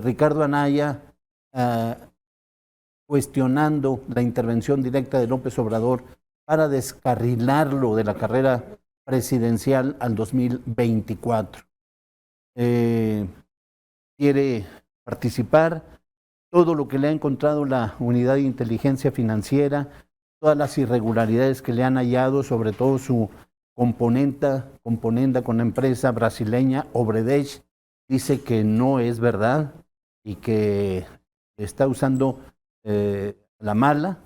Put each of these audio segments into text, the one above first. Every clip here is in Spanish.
Ricardo Anaya cuestionando la intervención directa de López Obrador para descarrilarlo de la carrera presidencial al 2024. Quiere participar, todo lo que le ha encontrado la Unidad de Inteligencia Financiera, todas las irregularidades que le han hallado, sobre todo su componenda con la empresa brasileña Obredech, dice que no es verdad y que está usando a la mala,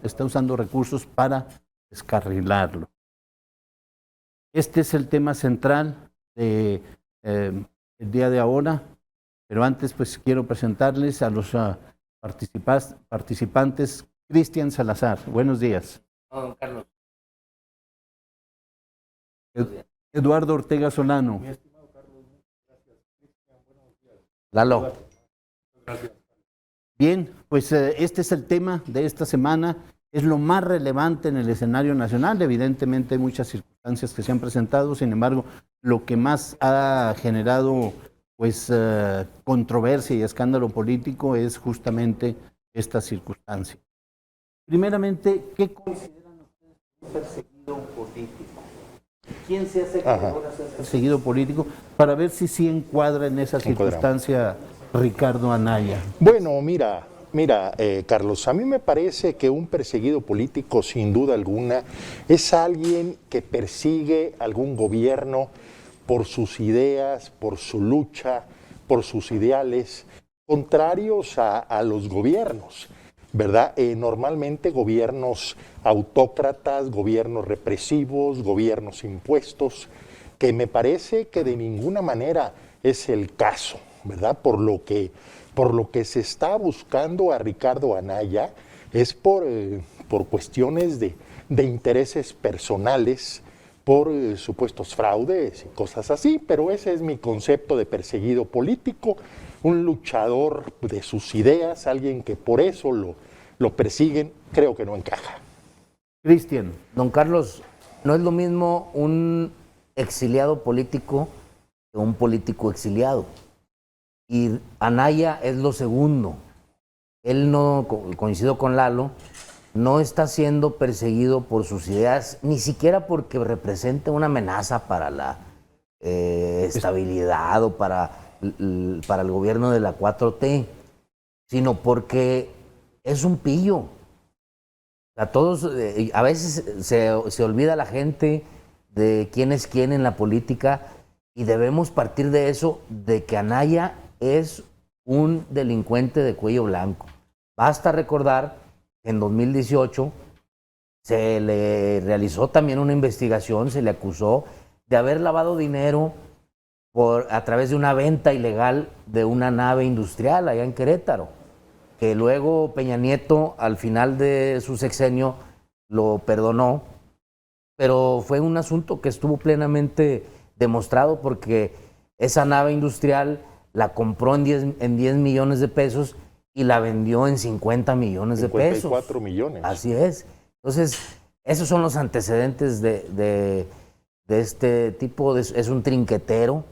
está usando recursos para descarrilarlo. Este es el tema central de el día de ahora, pero antes pues quiero presentarles a los participantes. Cristian Salazar, buenos días. Don Carlos. Eduardo Ortega Solano. Mi estimado Carlos, gracias. Cristian, buenos días. Lalo. Gracias. Bien, pues este es el tema de esta semana, es lo más relevante en el escenario nacional. Evidentemente hay muchas circunstancias que se han presentado, sin embargo, lo que más ha generado pues controversia y escándalo político es justamente esta circunstancia. Primeramente, ¿qué consideran ustedes un perseguido político? ¿Quién se hace perseguido político? Para ver si sí encuadra en esa circunstancia Ricardo Anaya. Bueno, mira, Carlos, a mí me parece que un perseguido político, sin duda alguna, es alguien que persigue algún gobierno por sus ideas, por su lucha, por sus ideales, contrarios a los gobiernos, ¿verdad? Normalmente gobiernos autócratas, gobiernos represivos, gobiernos impuestos, que me parece que de ninguna manera es el caso, ¿verdad? Por lo que se está buscando a Ricardo Anaya es por cuestiones de intereses personales, por supuestos fraudes y cosas así, pero ese es mi concepto de perseguido político, un luchador de sus ideas, alguien que por eso lo persiguen, creo que no encaja. Cristian. Don Carlos, no es lo mismo un exiliado político que un político exiliado. Y Anaya es lo segundo. Él no, coincido con Lalo, no está siendo perseguido por sus ideas, ni siquiera porque represente una amenaza para la estabilidad o para el gobierno de la 4T, sino porque es un pillo. O sea, todos, a veces se olvida la gente de quién es quién en la política y debemos partir de eso, de que Anaya es un delincuente de cuello blanco. Basta recordar que en 2018 se le realizó también una investigación, se le acusó de haber lavado dinero a través de una venta ilegal de una nave industrial allá en Querétaro, que luego Peña Nieto al final de su sexenio lo perdonó, pero fue un asunto que estuvo plenamente demostrado porque esa nave industrial la compró en 10 millones de pesos y la vendió en 50 millones de pesos. 54 millones. Así es. Entonces, esos son los antecedentes de este tipo, es un trinquetero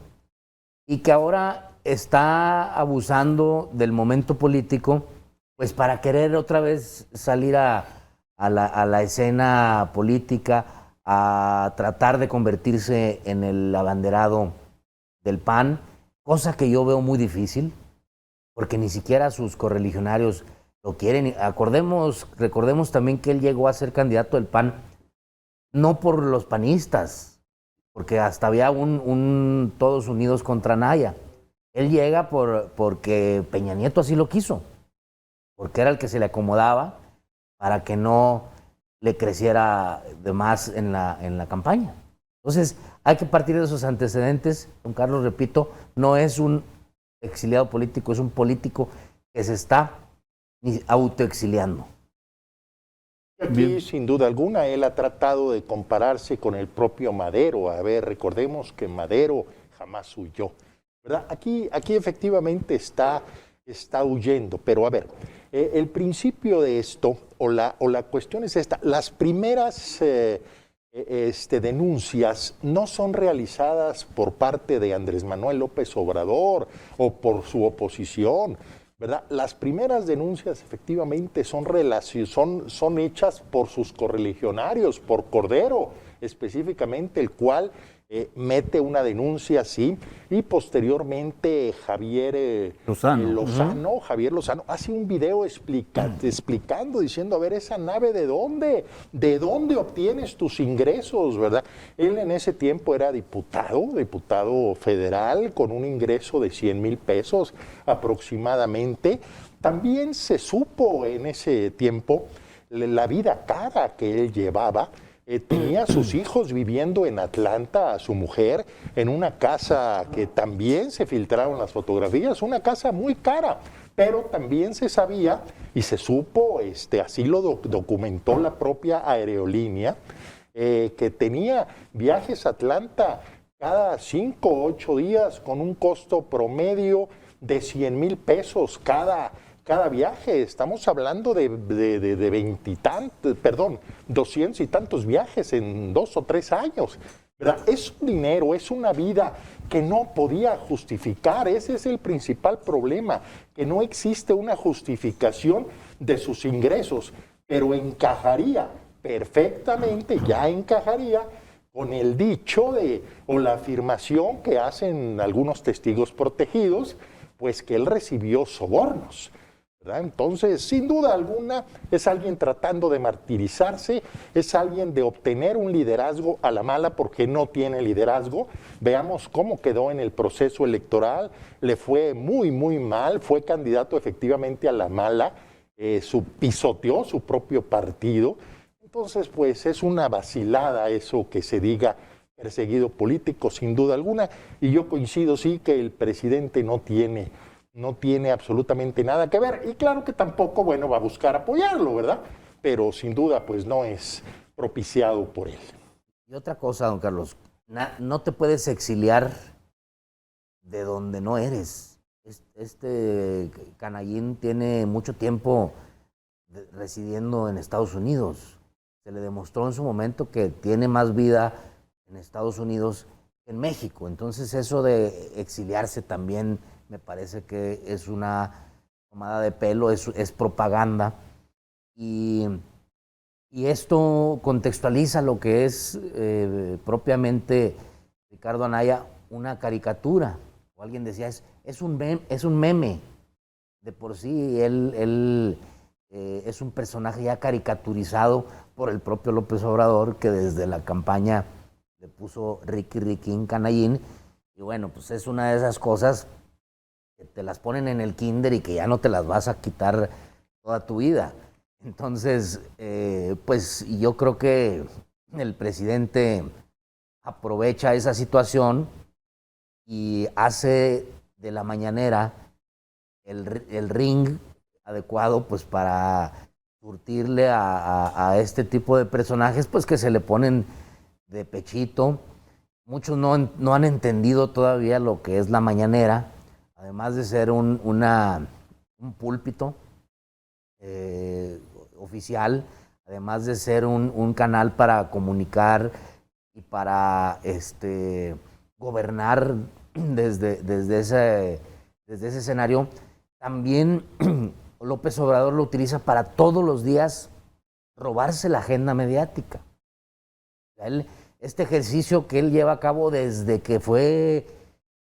y que ahora está abusando del momento político pues para querer otra vez salir a la escena política, a tratar de convertirse en el abanderado del PAN, cosa que yo veo muy difícil, porque ni siquiera sus correligionarios lo quieren. Recordemos también que él llegó a ser candidato del PAN, no por los panistas, porque hasta había un Todos Unidos contra Anaya. Él llega porque Peña Nieto así lo quiso, porque era el que se le acomodaba para que no le creciera de más en la campaña. Entonces, hay que partir de esos antecedentes. Don Carlos, repito, no es un exiliado político, es un político que se está autoexiliando. Aquí, sin duda alguna, él ha tratado de compararse con el propio Madero. A ver, recordemos que Madero jamás huyó, ¿verdad? Aquí efectivamente está huyendo, pero a ver, el principio de esto, o la cuestión es esta: las primeras denuncias no son realizadas por parte de Andrés Manuel López Obrador o por su oposición, ¿verdad? Las primeras denuncias efectivamente son hechas por sus correligionarios, por Cordero específicamente, el cual mete una denuncia así, y posteriormente Javier Lozano hace un video explicando, diciendo, a ver, esa nave ¿de dónde obtienes tus ingresos, verdad? Él en ese tiempo era diputado federal, con un ingreso de 100,000 pesos aproximadamente. También se supo en ese tiempo la vida cara que él llevaba. Tenía a sus hijos viviendo en Atlanta, a su mujer, en una casa que también se filtraron las fotografías, una casa muy cara, pero también se sabía y se supo, así lo documentó la propia aerolínea, que tenía viajes a Atlanta cada 5 o 8 días con un costo promedio de 100,000 pesos cada viaje. Estamos hablando de 200 y tantos viajes en 2 o 3 años, ¿verdad? Es un dinero, es una vida que no podía justificar. Ese es el principal problema, que no existe una justificación de sus ingresos, pero encajaría perfectamente, ya encajaría con el dicho o la afirmación que hacen algunos testigos protegidos, pues que él recibió sobornos, ¿verdad? Entonces, sin duda alguna, es alguien tratando de martirizarse, es alguien de obtener un liderazgo a la mala porque no tiene liderazgo. Veamos cómo quedó en el proceso electoral, le fue muy, muy mal, fue candidato efectivamente a la mala, pisoteó su propio partido. Entonces, pues es una vacilada eso que se diga perseguido político, sin duda alguna, y yo coincido, sí, que el presidente no tiene absolutamente nada que ver, y claro que tampoco, bueno, va a buscar apoyarlo, ¿verdad? Pero sin duda, pues no es propiciado por él. Y otra cosa, don Carlos, no te puedes exiliar de donde no eres. Este canallín tiene mucho tiempo residiendo en Estados Unidos. Se le demostró en su momento que tiene más vida en Estados Unidos que en México. Entonces eso de exiliarse también me parece que es una tomada de pelo, es propaganda. Y esto contextualiza lo que es propiamente, Ricardo Anaya, una caricatura. O alguien decía, es un meme. De por sí, él es un personaje ya caricaturizado por el propio López Obrador, que desde la campaña le puso Riquín Canallín. Y bueno, pues es una de esas cosas que te las ponen en el kinder y que ya no te las vas a quitar toda tu vida. Entonces, pues yo creo que el presidente aprovecha esa situación y hace de la mañanera el ring adecuado, pues para surtirle a este tipo de personajes, pues que se le ponen de pechito. Muchos no han entendido todavía lo que es la mañanera, además de ser un púlpito oficial, además de ser un canal para comunicar y para gobernar desde ese escenario. También López Obrador lo utiliza para todos los días robarse la agenda mediática. Este ejercicio que él lleva a cabo desde que fue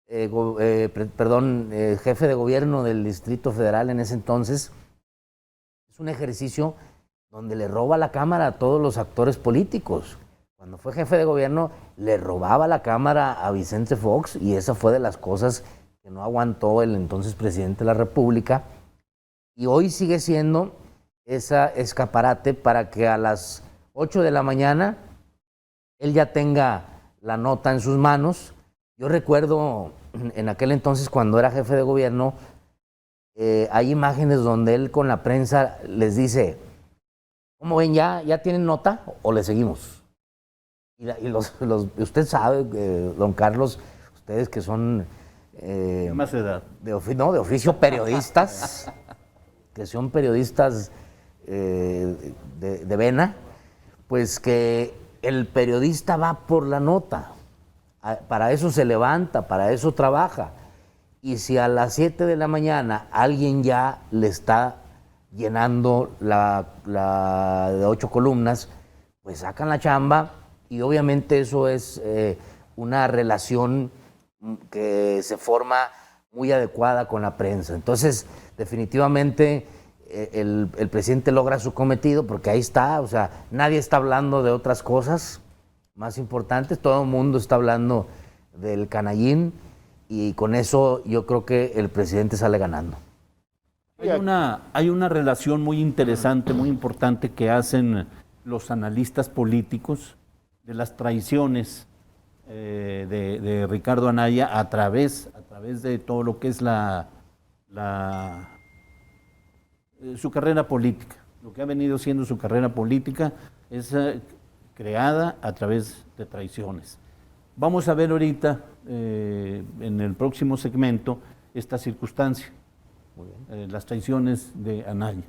jefe de gobierno del Distrito Federal en ese entonces, es un ejercicio donde le roba la cámara a todos los actores políticos. Cuando fue jefe de gobierno, le robaba la cámara a Vicente Fox, y esa fue de las cosas que no aguantó el entonces presidente de la República. Y hoy sigue siendo esa escaparate para que a las 8 de la mañana él ya tenga la nota en sus manos. Yo recuerdo en aquel entonces, cuando era jefe de gobierno, hay imágenes donde él con la prensa les dice, ¿cómo ven? ¿Ya tienen nota o le seguimos? Y usted sabe, don Carlos, ustedes que son más edad de oficio periodistas, que son periodistas de vena, pues que el periodista va por la nota, para eso se levanta, para eso trabaja. Y si a las 7 de la mañana alguien ya le está llenando la de 8 columnas, pues sacan la chamba y obviamente eso es una relación que se forma muy adecuada con la prensa. Entonces, definitivamente el presidente logra su cometido porque ahí está, o sea, nadie está hablando de otras cosas más importantes, todo el mundo está hablando del canallín y con eso yo creo que el presidente sale ganando. Hay una relación muy interesante, muy importante que hacen los analistas políticos de las traiciones de Ricardo Anaya a través de todo lo que es su carrera política. Lo que ha venido siendo su carrera política es creada a través de traiciones. Vamos a ver ahorita, en el próximo segmento, esta circunstancia, las traiciones de Anaya.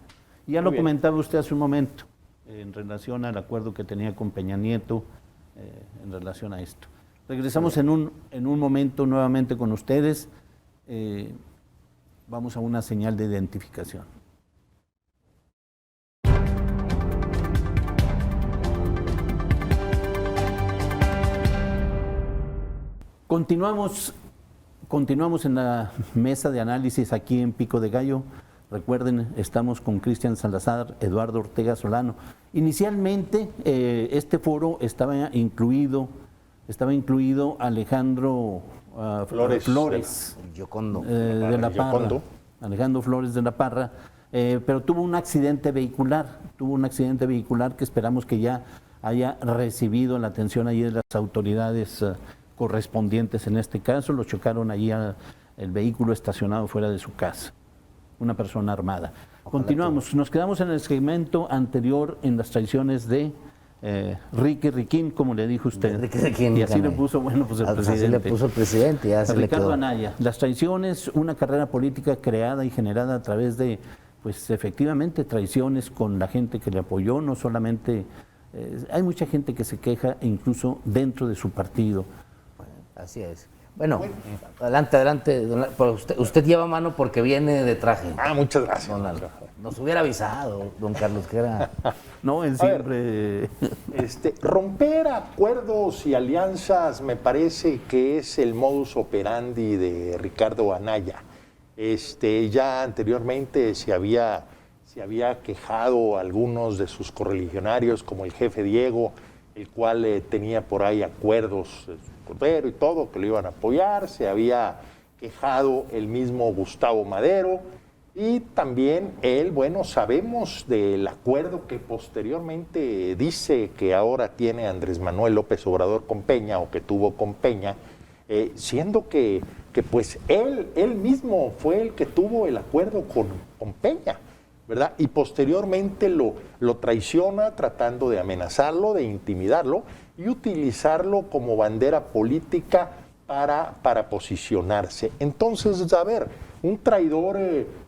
Y ya lo comentaba usted hace un momento, en relación al acuerdo que tenía con Peña Nieto, en relación a esto. Regresamos en un momento nuevamente con ustedes. Vamos a una señal de identificación. Continuamos en la mesa de análisis aquí en Pico de Gallo. Recuerden, estamos con Cristian Salazar, Eduardo Ortega Solano. Inicialmente, este foro estaba incluido Alejandro Flores de la Parra, Alejandro Flores de la Parra, pero tuvo un accidente vehicular que esperamos que ya haya recibido la atención ahí de las autoridades correspondientes en este caso. Lo chocaron allí el vehículo estacionado fuera de su casa, una persona armada. Continuamos, nos quedamos en el segmento anterior en las traiciones de Riquín, como le dijo usted. Riquín, y así le puso, bueno, pues el presidente. Así le puso el presidente, ya se le quedó. Ricardo Anaya, las traiciones, una carrera política creada y generada a través de, pues efectivamente, traiciones con la gente que le apoyó, no solamente, hay mucha gente que se queja incluso dentro de su partido. Así es. Bueno, adelante. Usted lleva mano porque viene de traje. Muchas gracias. Nos hubiera avisado, don Carlos, que era... No, él siempre... romper acuerdos y alianzas me parece que es el modus operandi de Ricardo Anaya. Ya anteriormente se había quejado algunos de sus correligionarios, como el jefe Diego, el cual tenía por ahí acuerdos Cordero y todo, que lo iban a apoyar. Se había quejado el mismo Gustavo Madero y también él, bueno, sabemos del acuerdo que posteriormente dice que ahora tiene Andrés Manuel López Obrador con Peña, o que tuvo con Peña, siendo que pues él mismo fue el que tuvo el acuerdo con Peña, ¿verdad? Y posteriormente lo traiciona tratando de amenazarlo, de intimidarlo y utilizarlo como bandera política para posicionarse. Entonces, a ver, un traidor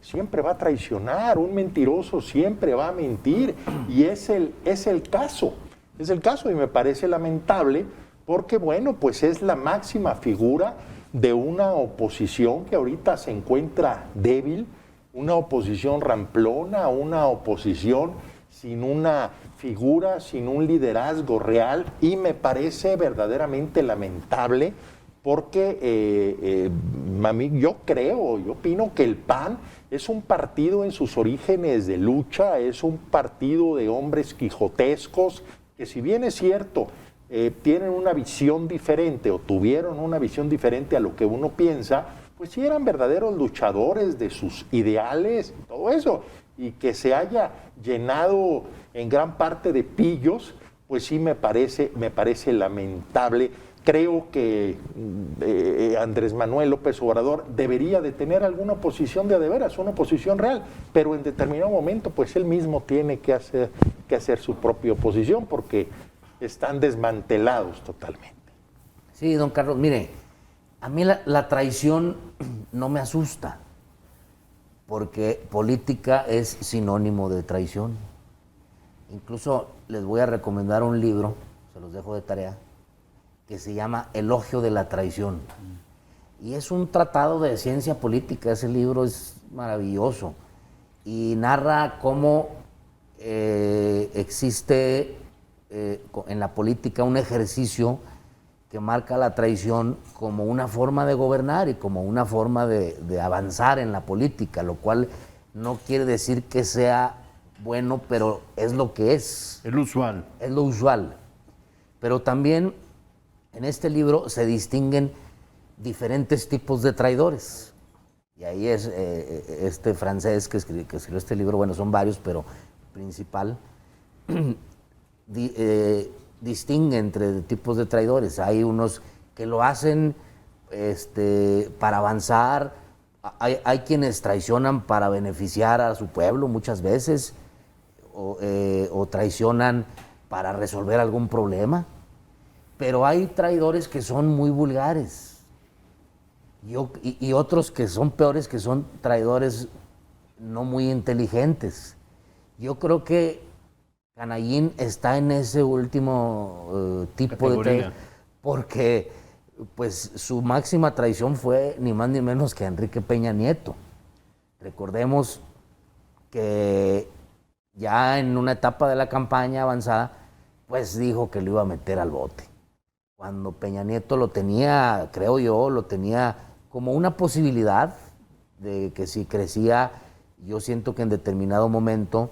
siempre va a traicionar, un mentiroso siempre va a mentir, y es el caso. Es el caso, y me parece lamentable porque, bueno, pues es la máxima figura de una oposición que ahorita se encuentra débil, una oposición ramplona, una oposición sin una figura, sin un liderazgo real, y me parece verdaderamente lamentable porque yo opino que el PAN es un partido en sus orígenes de lucha, es un partido de hombres quijotescos que, si bien es cierto, tienen una visión diferente o tuvieron una visión diferente a lo que uno piensa, pues sí eran verdaderos luchadores de sus ideales y todo eso, y que se haya llenado en gran parte de pillos, pues sí me parece lamentable. Creo que Andrés Manuel López Obrador debería de tener alguna oposición de veras, una oposición real, pero en determinado momento pues él mismo tiene que hacer su propia oposición, porque están desmantelados totalmente. Sí, don Carlos, mire, a mí la traición no me asusta, porque política es sinónimo de traición. Incluso les voy a recomendar un libro, se los los dejo de tarea, que se llama Elogio de la traición. Y es un tratado de ciencia política, ese libro es maravilloso y narra cómo existe en la política un ejercicio que marca la traición como una forma de gobernar y como una forma de avanzar en la política, lo cual no quiere decir que sea bueno, pero es lo que es. El usual. Es lo usual. Pero también en este libro se distinguen diferentes tipos de traidores. Y ahí es este francés que escribió este libro, bueno, son varios, pero principal, distingue entre tipos de traidores. Hay unos que lo hacen para avanzar, hay quienes traicionan para beneficiar a su pueblo muchas veces, o traicionan para resolver algún problema, pero hay traidores que son muy vulgares y otros que son peores, que son traidores no muy inteligentes. Yo creo que Canallín está en ese último tipo de traidor, porque pues su máxima traición fue ni más ni menos que Enrique Peña Nieto. Recordemos que ya en una etapa de la campaña avanzada, pues dijo que lo iba a meter al bote. Cuando Peña Nieto lo tenía, creo yo, lo tenía como una posibilidad de que si crecía, yo siento que en determinado momento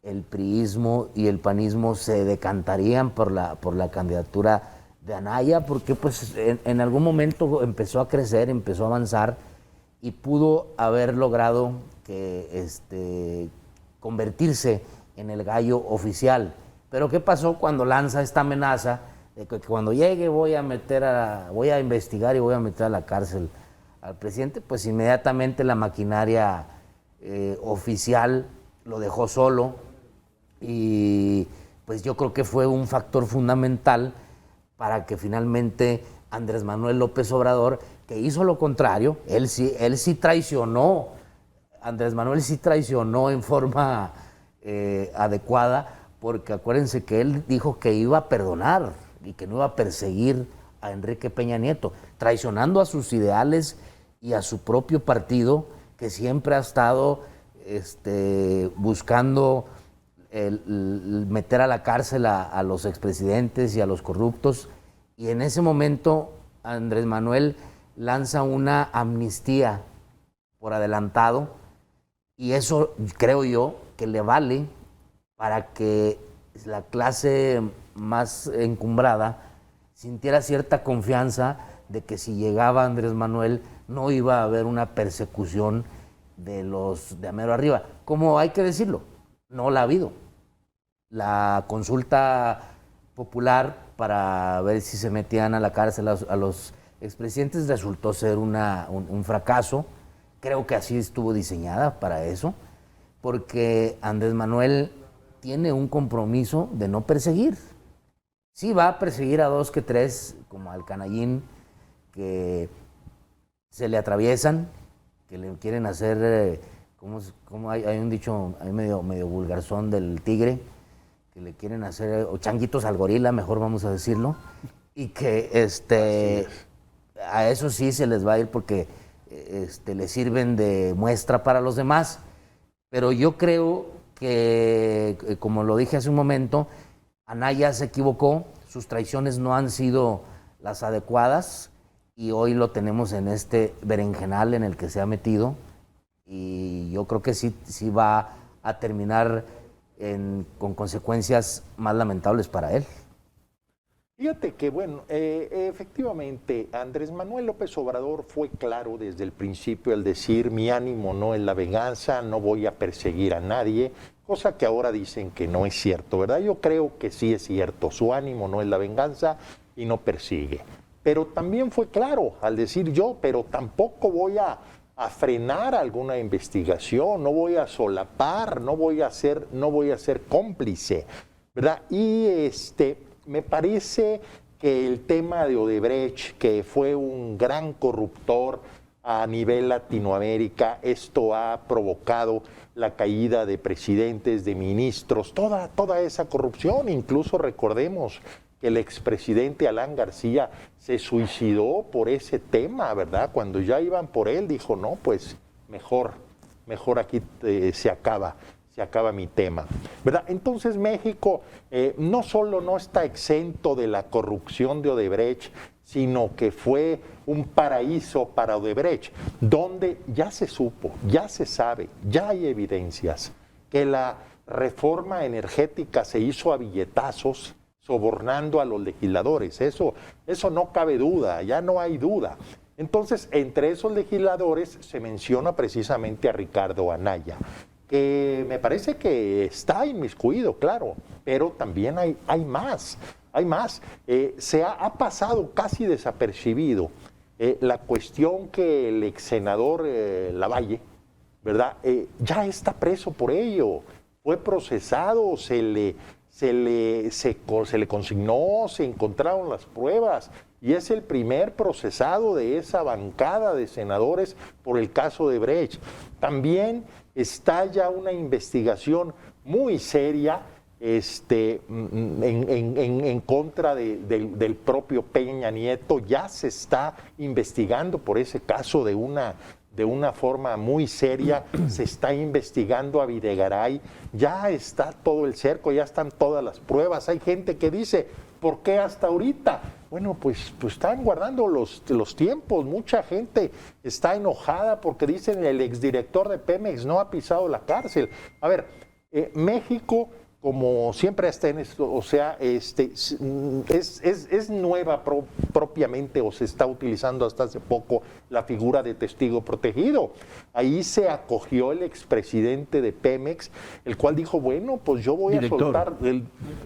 el priismo y el panismo se decantarían por la candidatura de Anaya, porque pues en algún momento empezó a crecer, empezó a avanzar y pudo haber logrado que convertirse en el gallo oficial. Pero ¿qué pasó cuando lanza esta amenaza de que cuando llegue voy a investigar y voy a meter a la cárcel al presidente? Pues inmediatamente la maquinaria oficial lo dejó solo, y pues yo creo que fue un factor fundamental para que finalmente Andrés Manuel López Obrador, que hizo lo contrario, él sí traicionó, Andrés Manuel sí traicionó en forma adecuada, porque acuérdense que él dijo que iba a perdonar y que no iba a perseguir a Enrique Peña Nieto, traicionando a sus ideales y a su propio partido, que siempre ha estado buscando el meter a la cárcel a los expresidentes y a los corruptos. Y en ese momento Andrés Manuel lanza una amnistía por adelantado, y eso creo yo que le vale para que la clase más encumbrada sintiera cierta confianza de que si llegaba Andrés Manuel no iba a haber una persecución de los de a mero arriba. Como hay que decirlo, no la ha habido. La consulta popular para ver si se metían a la cárcel a los expresidentes resultó ser un fracaso. Creo que así estuvo diseñada para eso, porque Andrés Manuel tiene un compromiso de no perseguir. Sí va a perseguir a dos que tres, como al Canallín, que se le atraviesan, que le quieren hacer, como hay un dicho hay medio vulgarzón del tigre, que le quieren hacer, o changuitos al gorila, mejor vamos a decirlo, y que a eso sí se les va a ir porque le sirven de muestra para los demás. Pero yo creo que, como lo dije hace un momento, Anaya se equivocó, sus traiciones no han sido las adecuadas, y hoy lo tenemos en este berenjenal en el que se ha metido, y yo creo que sí va a terminar con consecuencias más lamentables para él. Fíjate que, bueno, efectivamente, Andrés Manuel López Obrador fue claro desde el principio al decir: mi ánimo no es la venganza, no voy a perseguir a nadie, cosa que ahora dicen que no es cierto, ¿verdad? Yo creo que sí es cierto, su ánimo no es la venganza y no persigue. Pero también fue claro al decir: pero tampoco voy a frenar alguna investigación, no voy a solapar, no voy a ser cómplice, ¿verdad? Y me parece que el tema de Odebrecht, que fue un gran corruptor a nivel Latinoamérica, esto ha provocado la caída de presidentes, de ministros, toda esa corrupción. Incluso recordemos que el expresidente Alan García se suicidó por ese tema, ¿verdad? Cuando ya iban por él, dijo, no, pues mejor aquí se acaba mi tema, ¿verdad? Entonces México no solo no está exento de la corrupción de Odebrecht, sino que fue un paraíso para Odebrecht, donde ya se supo, ya se sabe, ya hay evidencias que la reforma energética se hizo a billetazos, sobornando a los legisladores. Eso no cabe duda, ya no hay duda. Entonces, entre esos legisladores se menciona precisamente a Ricardo Anaya, que me parece que está inmiscuido, claro, pero también hay más. Hay más. Ha pasado casi desapercibido la cuestión que el ex senador Lavalle, ¿verdad? Ya está preso por ello. Fue procesado, se le consignó, se encontraron las pruebas y es el primer procesado de esa bancada de senadores por el caso de Brecht. También está ya una investigación muy seria en contra del propio Peña Nieto. Ya se está investigando por ese caso de una forma muy seria, se está investigando a Videgaray, ya está todo el cerco, ya están todas las pruebas. Hay gente que dice, ¿por qué hasta ahorita? Bueno, pues están guardando los tiempos. Mucha gente está enojada porque dicen el exdirector de Pemex no ha pisado la cárcel. A ver, México, como siempre está en esto, o sea, es nueva propiamente, o se está utilizando hasta hace poco la figura de testigo protegido. Ahí se acogió el expresidente de Pemex, el cual dijo, bueno, pues yo voy a soltar,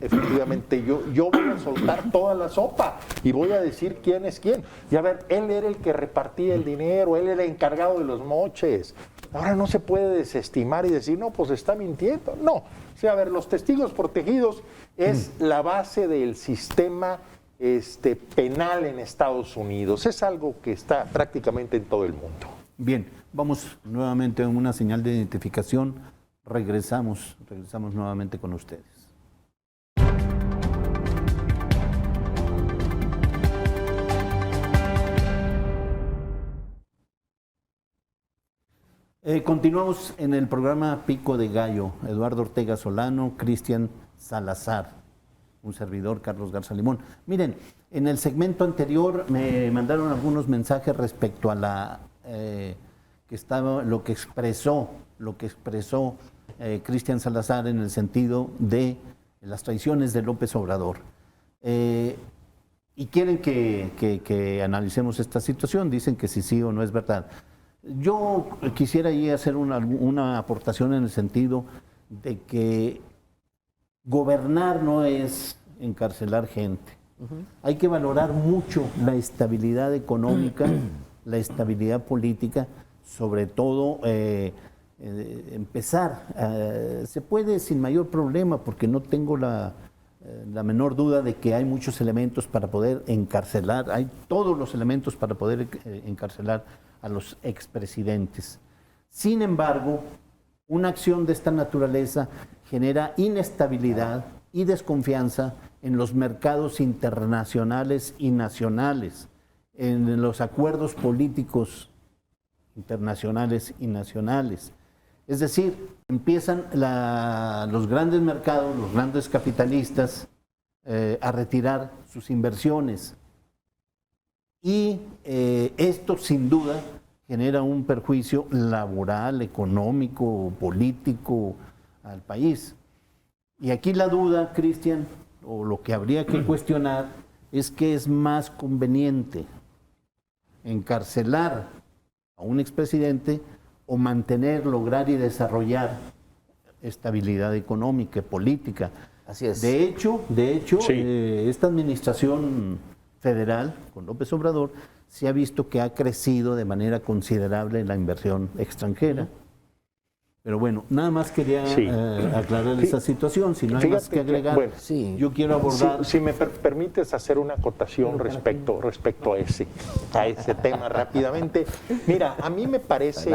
efectivamente, yo voy a soltar toda la sopa y voy a decir quién es quién. Y a ver, él era el que repartía el dinero, él era el encargado de los moches. Ahora no se puede desestimar y decir, no, pues está mintiendo. No, o sea, a ver, los testigos protegidos es la base del sistema penal en Estados Unidos. Es algo que está prácticamente en todo el mundo. Bien, vamos nuevamente a una señal de identificación. Regresamos nuevamente con ustedes. Continuamos en el programa Pico de Gallo. Eduardo Ortega Solano, Cristian Salazar, un servidor, Carlos Garza Limón. Miren, en el segmento anterior me mandaron algunos mensajes respecto a lo que expresó Cristian Salazar en el sentido de las traiciones de López Obrador. Y quieren que analicemos esta situación, dicen que sí o no es verdad. Yo quisiera ahí hacer una aportación en el sentido de que gobernar no es encarcelar gente. Hay que valorar mucho la estabilidad económica, la estabilidad política, sobre todo empezar. Se puede sin mayor problema, porque no tengo la menor duda de que hay muchos elementos para poder encarcelar, hay todos los elementos para poder encarcelar a los expresidentes. Sin embargo, una acción de esta naturaleza genera inestabilidad y desconfianza en los mercados internacionales y nacionales, en los acuerdos políticos internacionales y nacionales. Es decir, empiezan los grandes mercados, los grandes capitalistas a retirar sus inversiones. Y esto sin duda genera un perjuicio laboral, económico, político al país. Y aquí la duda, Cristian, o lo que habría que cuestionar, es que es más conveniente encarcelar a un expresidente o mantener, lograr y desarrollar estabilidad económica y política. Así es. De hecho, Sí. Esta administración federal, con López Obrador, se ha visto que ha crecido de manera considerable la inversión extranjera. Pero bueno, nada más quería aclarar esa situación, si no hay más que agregar. Bueno, yo quiero abordar... Si me permites hacer una acotación respecto a ese tema rápidamente. Mira, a mí me parece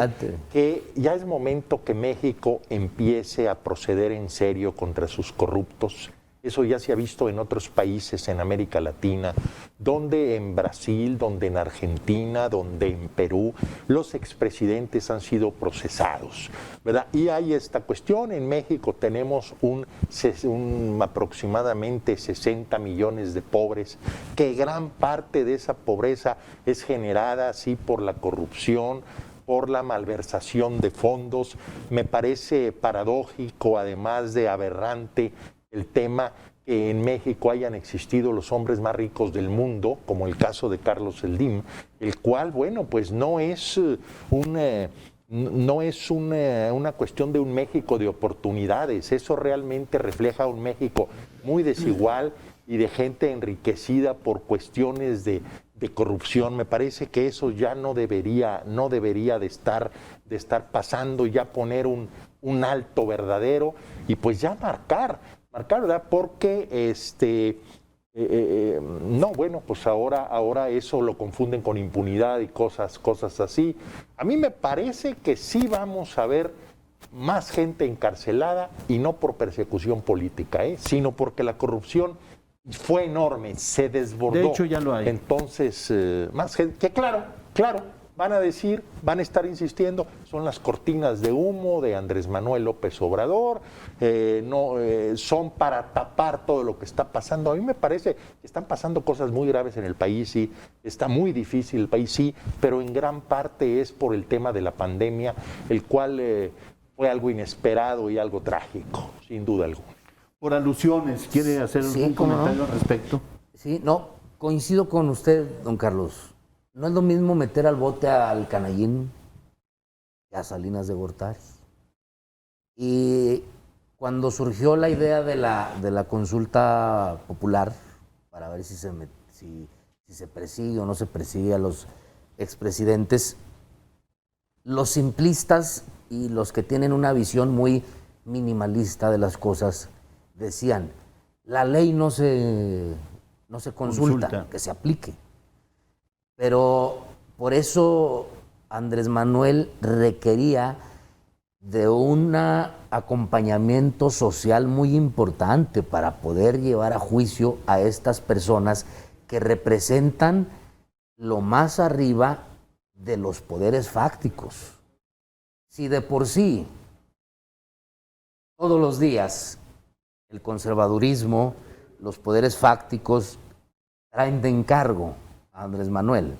que ya es momento que México empiece a proceder en serio contra sus corruptos, Eso ya se ha visto en otros países en América Latina, donde en Brasil, donde en Argentina, donde en Perú, los expresidentes han sido procesados, ¿verdad? Y hay esta cuestión. En México tenemos aproximadamente 60 millones de pobres, que gran parte de esa pobreza es generada así por la corrupción, por la malversación de fondos. Me parece paradójico, además de aberrante, el tema que en México hayan existido los hombres más ricos del mundo, como el caso de Carlos Slim, el cual, bueno, pues no es una cuestión de un México de oportunidades. Eso realmente refleja un México muy desigual y de gente enriquecida por cuestiones de corrupción. Me parece que eso ya no debería de estar pasando, ya poner un alto verdadero y pues ya marcar, ¿verdad? Porque no, bueno, pues ahora eso lo confunden con impunidad y cosas así. A mí me parece que sí vamos a ver más gente encarcelada, y no por persecución política, sino porque la corrupción fue enorme, se desbordó. De hecho, ya lo hay. Entonces, más gente, que claro, van a decir, van a estar insistiendo, son las cortinas de humo de Andrés Manuel López Obrador, son para tapar todo lo que está pasando. A mí me parece que están pasando cosas muy graves en el país, sí, está muy difícil el país, sí, pero en gran parte es por el tema de la pandemia, el cual fue algo inesperado y algo trágico, sin duda alguna. Por alusiones, ¿quiere hacer un comentario al respecto? Sí, no, coincido con usted, don Carlos. No es lo mismo meter al bote al Canallín que a Salinas de Gortari. Y cuando surgió la idea de la consulta popular, para ver si se persigue o no se persigue a los expresidentes, los simplistas y los que tienen una visión muy minimalista de las cosas decían, la ley no se consulta, que se aplique. Pero por eso Andrés Manuel requería de un acompañamiento social muy importante para poder llevar a juicio a estas personas que representan lo más arriba de los poderes fácticos. Si de por sí, todos los días, el conservadurismo, los poderes fácticos traen de encargo a Andrés Manuel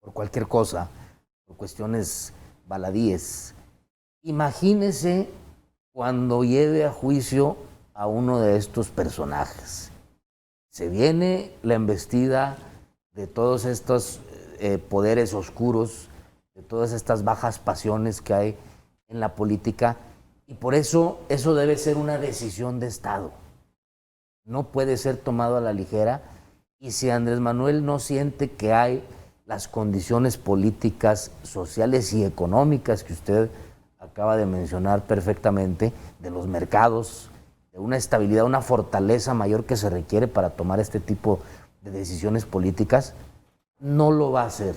por cualquier cosa, por cuestiones baladíes. Imagínese cuando lleve a juicio a uno de estos personajes. Se viene la embestida de todos estos poderes oscuros, de todas estas bajas pasiones que hay en la política, y por eso debe ser una decisión de Estado. No puede ser tomado a la ligera. Y si Andrés Manuel no siente que hay las condiciones políticas, sociales y económicas que usted acaba de mencionar perfectamente, de los mercados, de una estabilidad, una fortaleza mayor que se requiere para tomar este tipo de decisiones políticas, no lo va a hacer.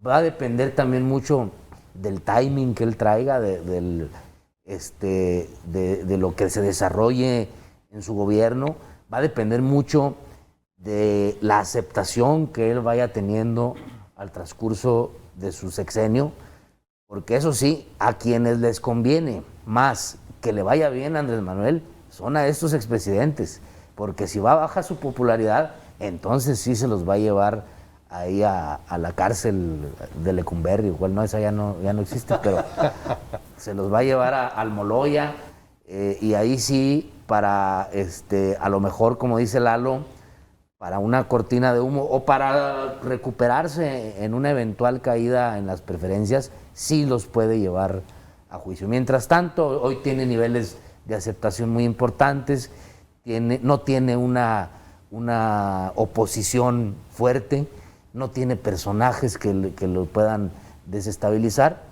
Va a depender también mucho del timing que él traiga, de lo que se desarrolle en su gobierno. Va a depender mucho de la aceptación que él vaya teniendo al transcurso de su sexenio, porque eso sí, a quienes les conviene más que le vaya bien a Andrés Manuel son a estos expresidentes, porque si va baja su popularidad, entonces sí se los va a llevar ahí a la cárcel de Lecumberri, igual no, esa ya no existe, pero se los va a llevar a Almoloya, y ahí sí, para a lo mejor, como dice Lalo, para una cortina de humo o para recuperarse en una eventual caída en las preferencias, sí los puede llevar a juicio. Mientras tanto, hoy tiene niveles de aceptación muy importantes, no tiene una oposición fuerte, no tiene personajes que lo puedan desestabilizar.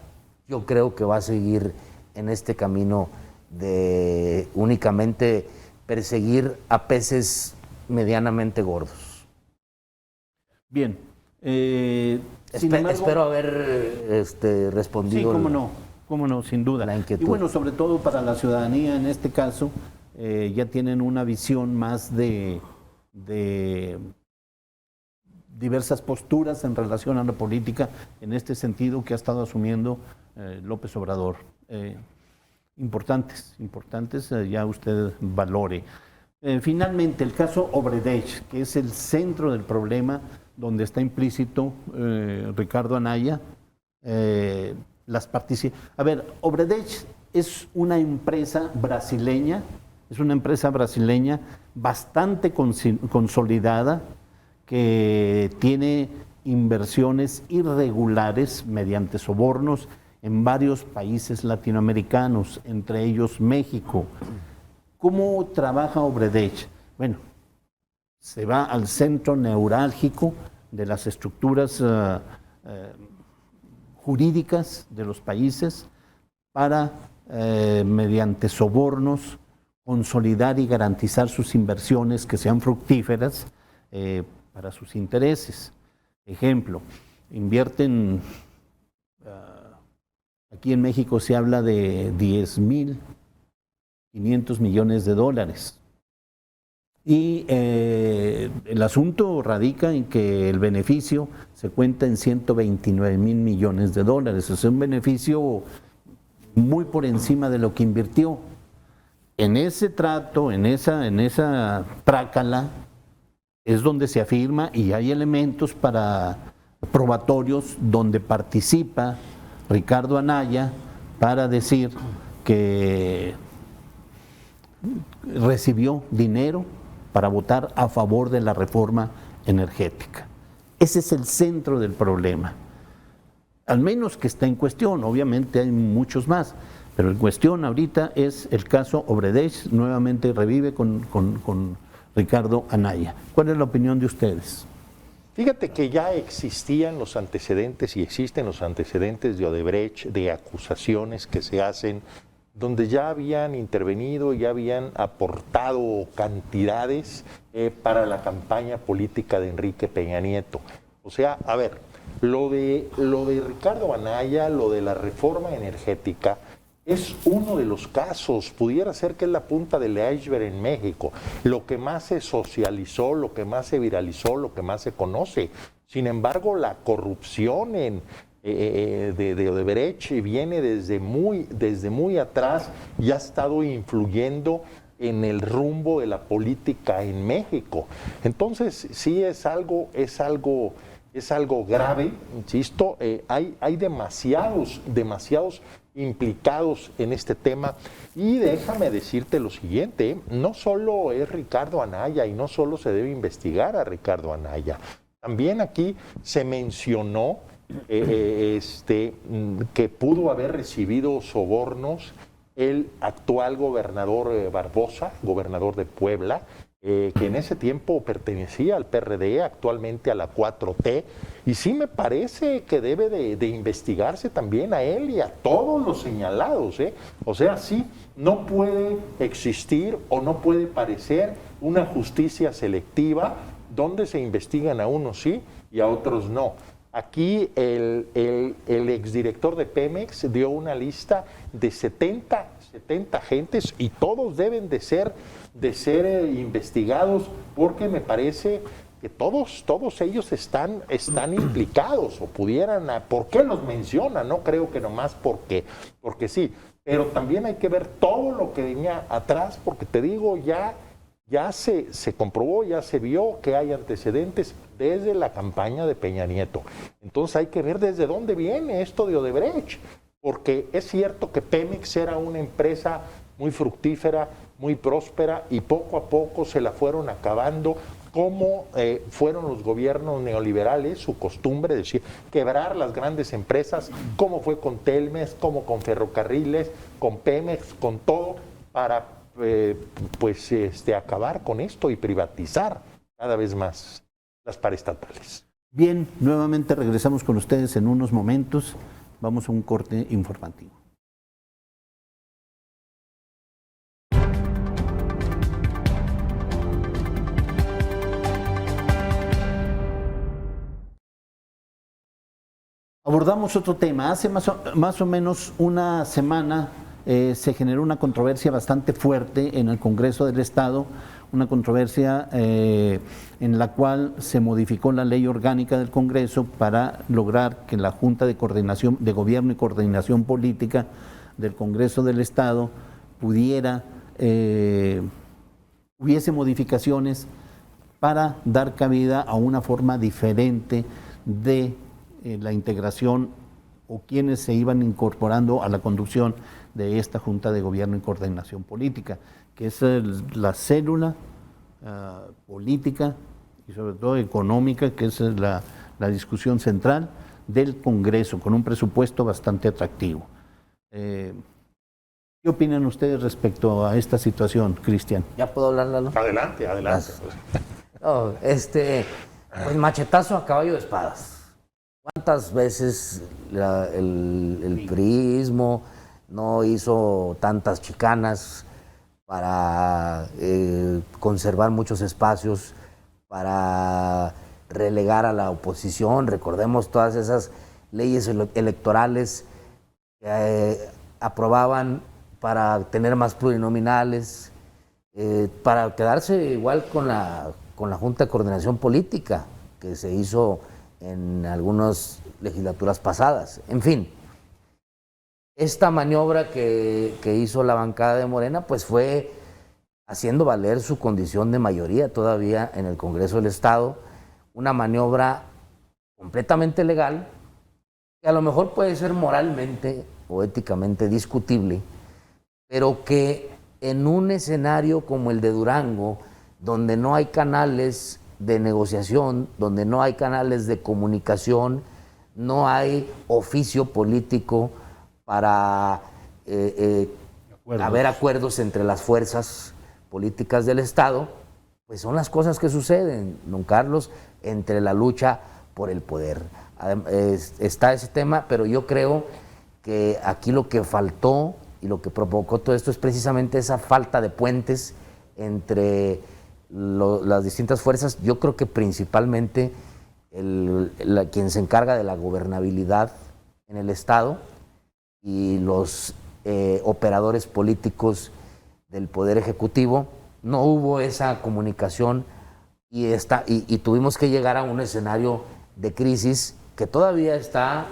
Yo creo que va a seguir en este camino de únicamente perseguir a peces medianamente gordos. Bien. Espero haber respondido. Sí, cómo no, sin duda. La inquietud. Y bueno, sobre todo para la ciudadanía en este caso, ya tienen una visión más de diversas posturas en relación a la política en este sentido que ha estado asumiendo López Obrador. Importantes, ya usted valore. Finalmente, el caso Obredech, que es el centro del problema, donde está implícito Ricardo Anaya. A ver, Obredech es una empresa brasileña, bastante consolidada, que tiene inversiones irregulares mediante sobornos en varios países latinoamericanos, entre ellos México. ¿Cómo trabaja Obredech? Bueno, se va al centro neurálgico de las estructuras jurídicas de los países para, mediante sobornos, consolidar y garantizar sus inversiones que sean fructíferas para sus intereses. Ejemplo, invierten, aquí en México se habla de 10.500 millones de dólares. Y el asunto radica en que el beneficio se cuenta en 129.000 millones de dólares. Es un beneficio muy por encima de lo que invirtió. En ese trato, en esa trácala, es donde se afirma y hay elementos probatorios donde participa Ricardo Anaya para decir que recibió dinero para votar a favor de la reforma energética. Ese es el centro del problema. Al menos que está en cuestión, obviamente hay muchos más, pero en cuestión ahorita es el caso Obredech, nuevamente revive con Ricardo Anaya. ¿Cuál es la opinión de ustedes? Fíjate que ya existían los antecedentes y existen los antecedentes de Odebrecht, de acusaciones que se hacen, donde ya habían intervenido, ya habían aportado cantidades para la campaña política de Enrique Peña Nieto. O sea, a ver, lo de Ricardo Anaya, lo de la reforma energética, es uno de los casos, pudiera ser que es la punta del iceberg en México, lo que más se socializó, lo que más se viralizó, lo que más se conoce. Sin embargo, la corrupción de Odebrecht viene desde muy atrás y ha estado influyendo en el rumbo de la política en México. Entonces, sí es algo grave, insisto, hay demasiados implicados en este tema. Y déjame decirte lo siguiente, no solo es Ricardo Anaya y no solo se debe investigar a Ricardo Anaya, también aquí se mencionó que pudo haber recibido sobornos el actual gobernador Barbosa, gobernador de Puebla, que en ese tiempo pertenecía al PRD, actualmente a la 4T, y sí me parece que debe de investigarse también a él y a todos los señalados, ¿eh? O sea, sí, no puede existir o no puede parecer una justicia selectiva donde se investigan a unos sí y a otros no. Aquí el exdirector de Pemex dio una lista de 70 agentes y todos deben de ser investigados, porque me parece que todos ellos están implicados o pudieran. ¿Por qué los menciona? No creo que nomás porque sí, pero también hay que ver todo lo que venía atrás, porque te digo, ya se comprobó, ya se vio que hay antecedentes desde la campaña de Peña Nieto. Entonces hay que ver desde dónde viene esto de Odebrecht, porque es cierto que Pemex era una empresa muy fructífera, muy próspera, y poco a poco se la fueron acabando, como fueron los gobiernos neoliberales, su costumbre de decir, quebrar las grandes empresas, como fue con Telmex, como con Ferrocarriles, con Pemex, con todo, para acabar con esto y privatizar cada vez más las paraestatales. Bien, nuevamente regresamos con ustedes en unos momentos. Vamos a un corte informativo. Abordamos otro tema. Hace más o menos una semana se generó una controversia bastante fuerte en el Congreso del Estado, una controversia en la cual se modificó la ley orgánica del Congreso para lograr que la Junta de Coordinación de Gobierno y Coordinación Política del Congreso del Estado pudiera, hubiese modificaciones para dar cabida a una forma diferente de la integración o quienes se iban incorporando a la conducción de esta Junta de Gobierno y Coordinación Política, que es la célula política y sobre todo económica, que es la discusión central del Congreso, con un presupuesto bastante atractivo. ¿Qué opinan ustedes respecto a esta situación, Cristian? ¿Ya puedo hablar, Lalo? Adelante, adelante. No, pues machetazo a caballo de espadas. ¿Cuántas veces el priismo no hizo tantas chicanas para conservar muchos espacios, para relegar a la oposición? Recordemos todas esas leyes electorales que aprobaban para tener más plurinominales, para quedarse igual con la Junta de Coordinación Política que se hizo en algunas legislaturas pasadas. En fin, esta maniobra que hizo la bancada de Morena pues fue haciendo valer su condición de mayoría todavía en el Congreso del Estado, una maniobra completamente legal que a lo mejor puede ser moralmente o éticamente discutible, pero que en un escenario como el de Durango, donde no hay canales de negociación, donde no hay canales de comunicación, no hay oficio político para haber acuerdos entre las fuerzas políticas del Estado, pues son las cosas que suceden, don Carlos, entre la lucha por el poder. Está ese tema, pero yo creo que aquí lo que faltó y lo que provocó todo esto es precisamente esa falta de puentes entre las distintas fuerzas. Yo creo que principalmente quien se encarga de la gobernabilidad en el Estado y los operadores políticos del Poder Ejecutivo, no hubo esa comunicación y tuvimos que llegar a un escenario de crisis que todavía está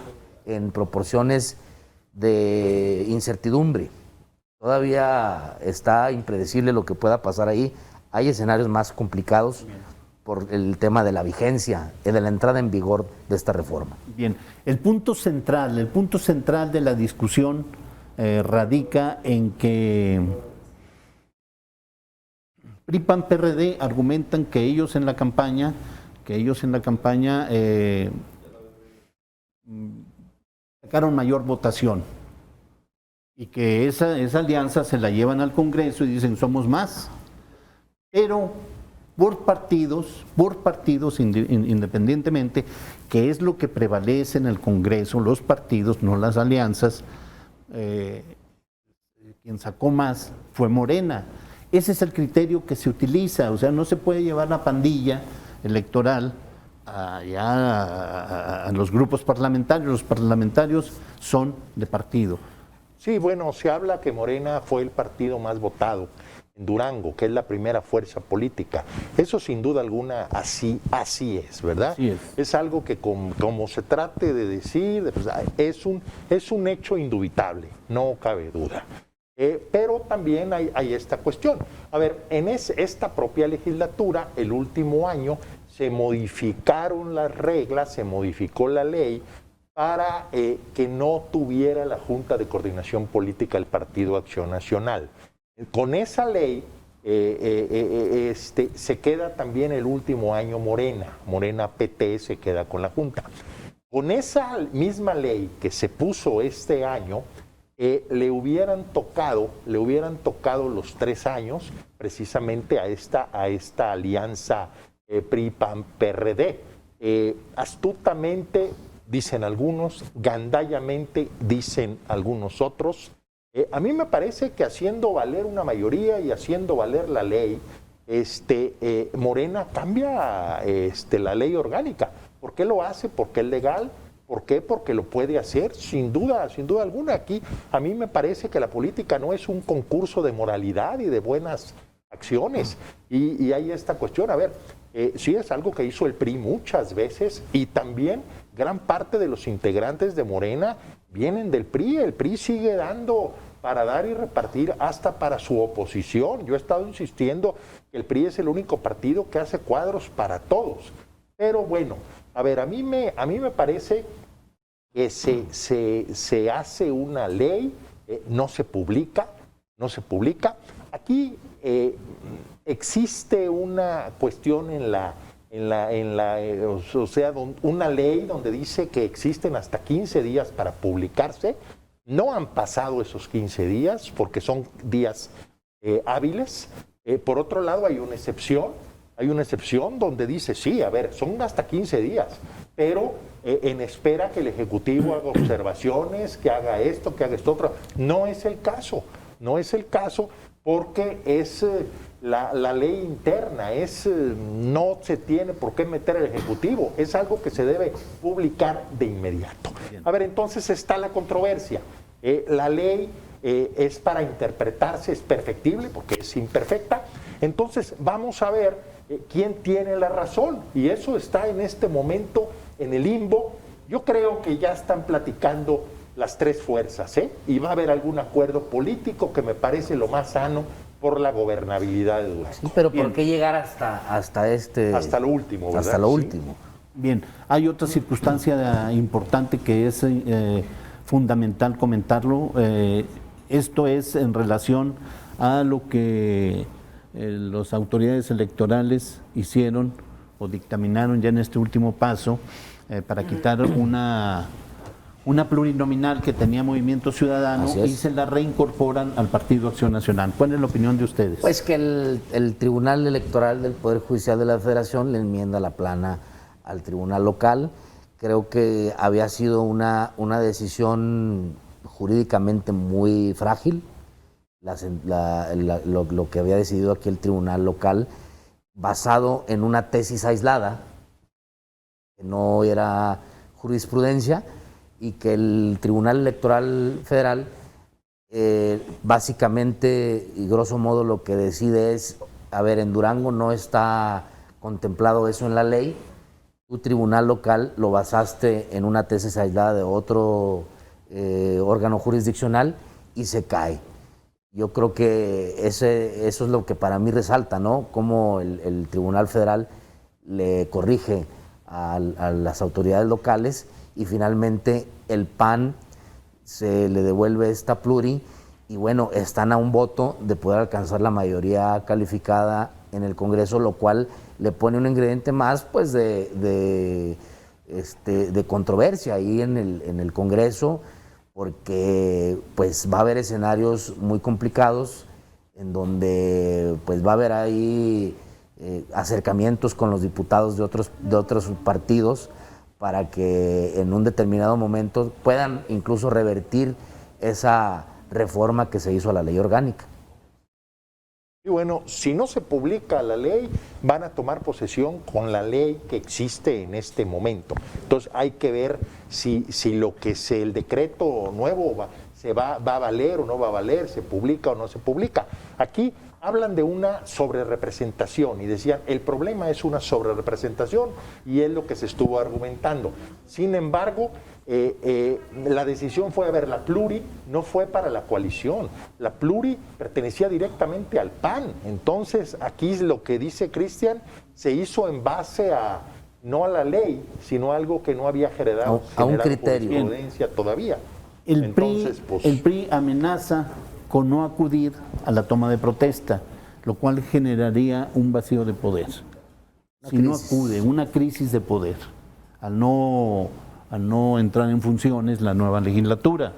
en proporciones de incertidumbre. Todavía está impredecible lo que pueda pasar ahí. Hay escenarios más complicados por el tema de la vigencia y de la entrada en vigor de esta reforma. Bien, el punto central de la discusión radica en que PRI, PAN, PRD argumentan que ellos en la campaña sacaron mayor votación y que esa alianza se la llevan al Congreso y dicen somos más, pero por partidos independientemente, que es lo que prevalece en el Congreso, los partidos, no las alianzas, quien sacó más fue Morena. Ese es el criterio que se utiliza, o sea, no se puede llevar la pandilla electoral a los grupos parlamentarios son de partido. Sí, bueno, se habla que Morena fue el partido más votado en Durango, que es la primera fuerza política. Eso sin duda alguna así es, ¿verdad? Sí es. Es algo que como se trate de decir, pues, es un hecho indubitable, no cabe duda. Pero también hay esta cuestión. A ver, en esta propia legislatura, el último año, se modificaron las reglas, se modificó la ley para que no tuviera la Junta de Coordinación Política el Partido Acción Nacional. Con esa ley se queda también el último año Morena PT se queda con la Junta. Con esa misma ley que se puso este año, le hubieran tocado los 3 años precisamente a esta alianza PRI-PAN-PRD. Astutamente dicen algunos, gandallamente dicen algunos otros. A mí me parece que haciendo valer una mayoría y haciendo valer la ley, Morena cambia la ley orgánica. ¿Por qué lo hace? Porque es legal, ¿Por qué? Porque lo puede hacer, sin duda alguna. Aquí a mí me parece que la política no es un concurso de moralidad y de buenas acciones. Y hay esta cuestión, a ver, sí es algo que hizo el PRI muchas veces y también gran parte de los integrantes de Morena vienen del PRI. El PRI sigue dando para dar y repartir hasta para su oposición. Yo he estado insistiendo que el PRI es el único partido que hace cuadros para todos. Pero bueno, a ver, a mí me parece que se hace una ley, no se publica. Aquí existe una cuestión una ley donde dice que existen hasta 15 días para publicarse. No han pasado esos 15 días porque son días hábiles. Por otro lado, hay una excepción donde dice, sí, a ver, son hasta 15 días, pero en espera que el Ejecutivo haga observaciones, que haga esto otro. No es el caso porque es la ley interna, no se tiene por qué meter el Ejecutivo, es algo que se debe publicar de inmediato. A ver, entonces está la controversia. La ley es para interpretarse, es perfectible porque es imperfecta. Entonces vamos a ver quién tiene la razón, y eso está en este momento en el limbo. Yo creo que ya están platicando las tres fuerzas, y va a haber algún acuerdo político que me parece lo más sano por la gobernabilidad de Durango. Sí, pero ¿por qué llegar hasta lo último, ¿verdad? Hasta lo Sí. último. Bien, hay otra circunstancia importante que es fundamental comentarlo. Esto es en relación a lo que las autoridades electorales hicieron o dictaminaron ya en este último paso para quitar una plurinominal que tenía Movimiento Ciudadano y se la reincorporan al Partido Acción Nacional. ¿Cuál es la opinión de ustedes? Pues que el Tribunal Electoral del Poder Judicial de la Federación le enmienda la plana al Tribunal Local. Creo que había sido una decisión jurídicamente muy frágil, lo que había decidido aquí el Tribunal Local, basado en una tesis aislada, que no era jurisprudencia, y que el Tribunal Electoral Federal básicamente y grosso modo lo que decide es, a ver, en Durango no está contemplado eso en la ley, tu Tribunal Local lo basaste en una tesis aislada de otro órgano jurisdiccional y se cae. Yo creo que eso es lo que para mí resalta, ¿no? Cómo el Tribunal Federal le corrige a las autoridades locales y finalmente el PAN se le devuelve esta pluri y bueno, están a un voto de poder alcanzar la mayoría calificada en el Congreso, lo cual le pone un ingrediente más pues de controversia ahí en el Congreso, porque pues va a haber escenarios muy complicados en donde pues va a haber ahí acercamientos con los diputados de otros partidos para que en un determinado momento puedan incluso revertir esa reforma que se hizo a la ley orgánica. Y bueno, si no se publica la ley, van a tomar posesión con la ley que existe en este momento. Entonces hay que ver si el decreto nuevo va a valer o no va a valer, se publica o no se publica. Aquí hablan de una sobrerepresentación y decían, el problema es una sobrerepresentación y es lo que se estuvo argumentando. Sin embargo, la decisión fue, a ver, la pluri no fue para la coalición, la pluri pertenecía directamente al PAN. Entonces, aquí lo que dice Cristian se hizo en base no a la ley, sino a algo que no había generado a un criterio. Jurisprudencia todavía. El PRI amenaza con no acudir a la toma de protesta, lo cual generaría un vacío de poder. Si no acude, una crisis de poder, al no entrar en funciones la nueva legislatura.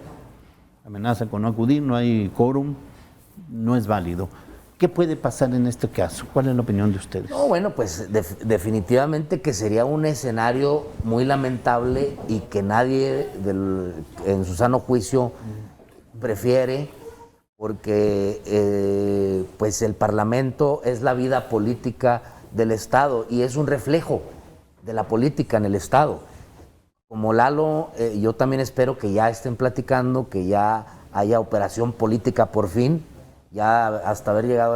Amenaza con no acudir, no hay quórum, no es válido. ¿Qué puede pasar en este caso? ¿Cuál es la opinión de ustedes? No, bueno, pues definitivamente que sería un escenario muy lamentable y que nadie en su sano juicio prefiere, porque pues el Parlamento es la vida política del Estado y es un reflejo de la política en el Estado. como Lalo, yo también espero que ya estén platicando, que ya haya operación política por fin, ya hasta haber llegado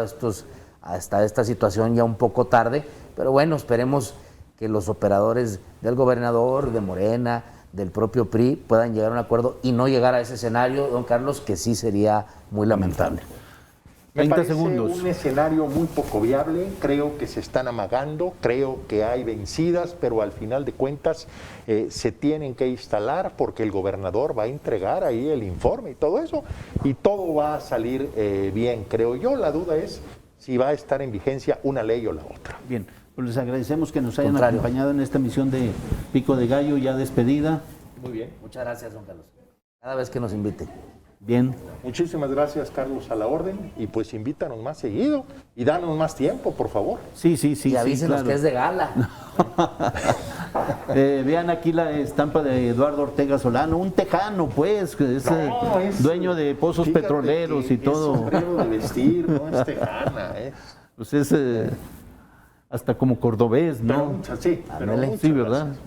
hasta esta situación ya un poco tarde, pero bueno, esperemos que los operadores del gobernador, de Morena, del propio PRI puedan llegar a un acuerdo y no llegar a ese escenario, don Carlos, que sí sería muy lamentable. Me 30 parece segundos. un escenario muy poco viable, creo que se están amagando, creo que hay vencidas, pero al final de cuentas se tienen que instalar porque el gobernador va a entregar ahí el informe y todo eso, y todo va a salir bien, creo yo. La duda es si va a estar en vigencia una ley o la otra. Bien, pues les agradecemos que nos hayan Contrario. acompañado en esta misión de Pico de Gallo, ya despedida. Muy bien. Muchas gracias, don Carlos. Cada vez que nos invite. Bien, Muchísimas gracias, Carlos, a la orden, y pues invítanos más seguido y danos más tiempo, por favor. sí, Y avísenos claro. que es de gala. Vean aquí la estampa de Eduardo Ortega Solano, un tejano, pues, que es, es dueño de pozos fíjate petroleros que y todo. Es sombrero de vestir, no es tejana, Pues es hasta como cordobés, Pero ¿no? sí, pero Ándale. muchas Sí, ¿verdad? gracias.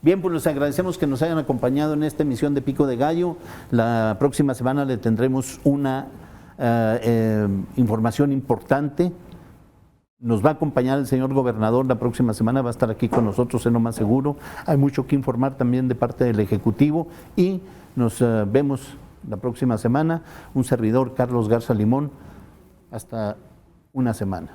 Bien, pues les agradecemos que nos hayan acompañado en esta emisión de Pico de Gallo. La próxima semana le tendremos una información importante. Nos va a acompañar el señor gobernador la próxima semana, va a estar aquí con nosotros en Lo Más Seguro. Hay mucho que informar también de parte del Ejecutivo y nos vemos la próxima semana. Un servidor, Carlos Garza Limón. Hasta una semana.